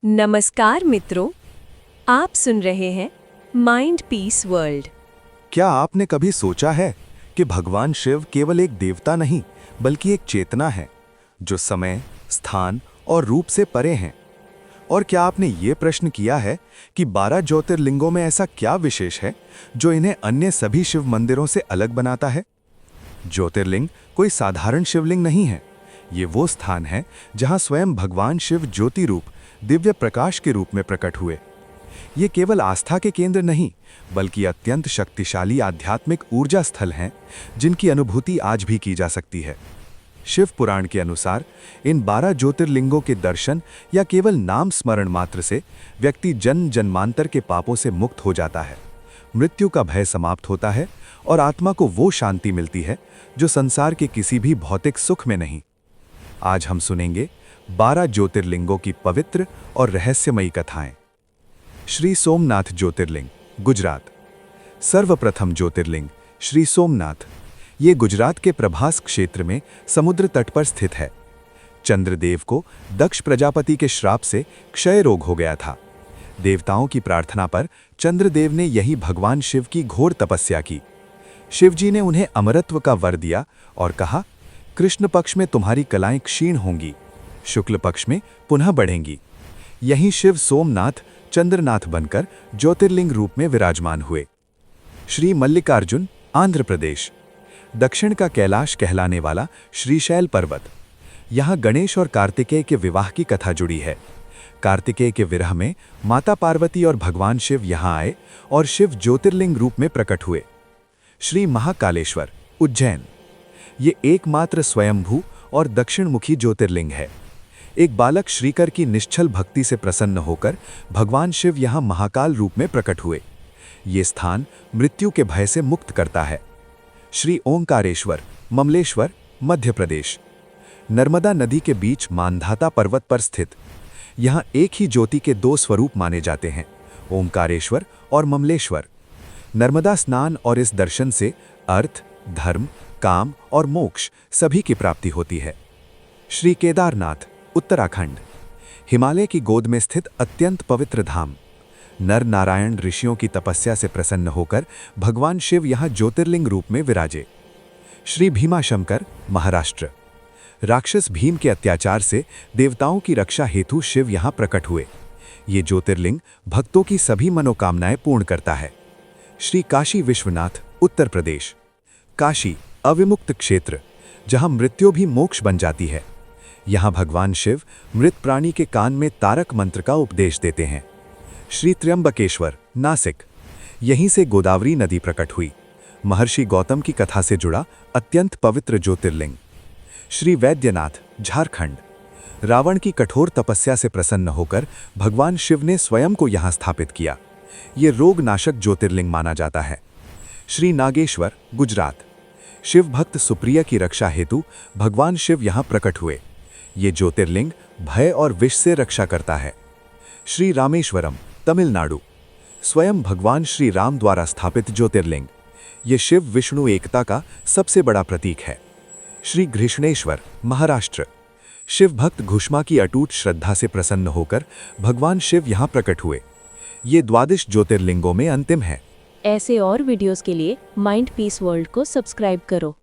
नमस्कार मित्रों, आप सुन रहे हैं माइंड पीस वर्ल्ड। क्या आपने कभी सोचा है कि भगवान शिव केवल एक देवता नहीं बल्कि एक चेतना है जो समय, स्थान और रूप से परे हैं? और क्या आपने ये प्रश्न किया है कि 12 ज्योतिर्लिंगों में ऐसा क्या विशेष है जो इन्हें अन्य सभी शिव मंदिरों से अलग बनाता है? ज्योतिर्लिंग कोई साधारण शिवलिंग नहीं है। ये वो स्थान है जहां स्वयं भगवान शिव ज्योति रूप दिव्य प्रकाश के रूप में प्रकट हुए। ये केवल आस्था के केंद्र नहीं बल्कि अत्यंत शक्तिशाली आध्यात्मिक ऊर्जा स्थल हैं जिनकी अनुभूति आज भी की जा सकती है। शिव पुराण के अनुसार इन 12 ज्योतिर्लिंगों के दर्शन या केवल नाम स्मरण मात्र से व्यक्ति जन्म जन्मांतर के पापों से मुक्त हो जाता है, मृत्यु का भय समाप्त होता है और आत्मा को वो शांति मिलती है जो संसार के किसी भी भौतिक सुख में नहीं। आज हम सुनेंगे 12 ज्योतिर्लिंगों की पवित्र और रहस्यमयी कथाएं। श्री सोमनाथ ज्योतिर्लिंग, गुजरात। सर्वप्रथम ज्योतिर्लिंग श्री सोमनाथ, ये गुजरात के प्रभास क्षेत्र में समुद्र तट पर स्थित है। चंद्रदेव को दक्ष प्रजापति के श्राप से क्षय रोग हो गया था। देवताओं की प्रार्थना पर चंद्रदेव ने यही भगवान शिव की घोर तपस्या की। शिवजी ने उन्हें अमरत्व का वर दिया और कहा, कृष्ण पक्ष में तुम्हारी कलाएं क्षीण होंगी, शुक्ल पक्ष में पुनः बढ़ेंगी। यहीं शिव सोमनाथ चंद्रनाथ बनकर ज्योतिर्लिंग रूप में विराजमान हुए। श्री मल्लिकार्जुन, आंध्र प्रदेश। दक्षिण का कैलाश कहलाने वाला श्रीशैल पर्वत। यहाँ गणेश और कार्तिकेय के विवाह की कथा जुड़ी है। कार्तिकेय के विरह में माता पार्वती और भगवान शिव यहाँ आए और शिव ज्योतिर्लिंग रूप में प्रकट हुए। श्री महाकालेश्वर, उज्जैन। ये एकमात्र स्वयंभू और दक्षिणमुखी ज्योतिर्लिंग है। एक बालक श्रीकर की निश्चल भक्ति से प्रसन्न होकर भगवान शिव यहाँ महाकाल रूप में प्रकट हुए। ये स्थान मृत्यु के भय से मुक्त करता है। श्री ओंकारेश्वर, ममलेश्वर, मध्य प्रदेश। नर्मदा नदी के बीच मानधाता पर्वत पर स्थित। यहाँ एक ही ज्योति के 2 स्वरूप माने जाते हैं, ओंकारेश्वर और ममलेश्वर। नर्मदा स्नान और इस दर्शन से अर्थ, धर्म, काम और मोक्ष सभी की प्राप्ति होती है। श्री केदारनाथ, उत्तराखंड। हिमालय की गोद में स्थित अत्यंत पवित्र धाम। नर नारायण ऋषियों की तपस्या से प्रसन्न होकर भगवान शिव यहाँ ज्योतिर्लिंग रूप में विराजे। श्री भीमाशंकर, महाराष्ट्र। राक्षस भीम के अत्याचार से देवताओं की रक्षा हेतु शिव यहाँ प्रकट हुए। ये ज्योतिर्लिंग भक्तों की सभी मनोकामनाएं पूर्ण करता है। श्री काशी विश्वनाथ, उत्तर प्रदेश। काशी अविमुक्त क्षेत्र, जहाँ मृत्यु भी मोक्ष बन जाती है। यहाँ भगवान शिव मृत प्राणी के कान में तारक मंत्र का उपदेश देते हैं। श्री त्र्यंबकेश्वर, नासिक। यहीं से गोदावरी नदी प्रकट हुई। महर्षि गौतम की कथा से जुड़ा अत्यंत पवित्र ज्योतिर्लिंग। श्री वैद्यनाथ, झारखंड। रावण की कठोर तपस्या से प्रसन्न होकर भगवान शिव ने स्वयं को यहाँ स्थापित किया। ये रोगनाशक ज्योतिर्लिंग माना जाता है। श्री नागेश्वर, गुजरात। शिव भक्त सुप्रिया की रक्षा हेतु भगवान शिव यहाँ प्रकट हुए। ये ज्योतिर्लिंग भय और विष से रक्षा करता है। श्री रामेश्वरम, तमिलनाडु। स्वयं भगवान श्री राम द्वारा स्थापित ज्योतिर्लिंग। ये शिव विष्णु एकता का सबसे बड़ा प्रतीक है। श्री घृष्णेश्वर, महाराष्ट्र। शिव भक्त घुष्मा की अटूट श्रद्धा से प्रसन्न होकर भगवान शिव यहाँ प्रकट हुए। ये 12 ज्योतिर्लिंगों में अंतिम है। ऐसे और वीडियोस के लिए माइंड पीस वर्ल्ड को सब्सक्राइब करो।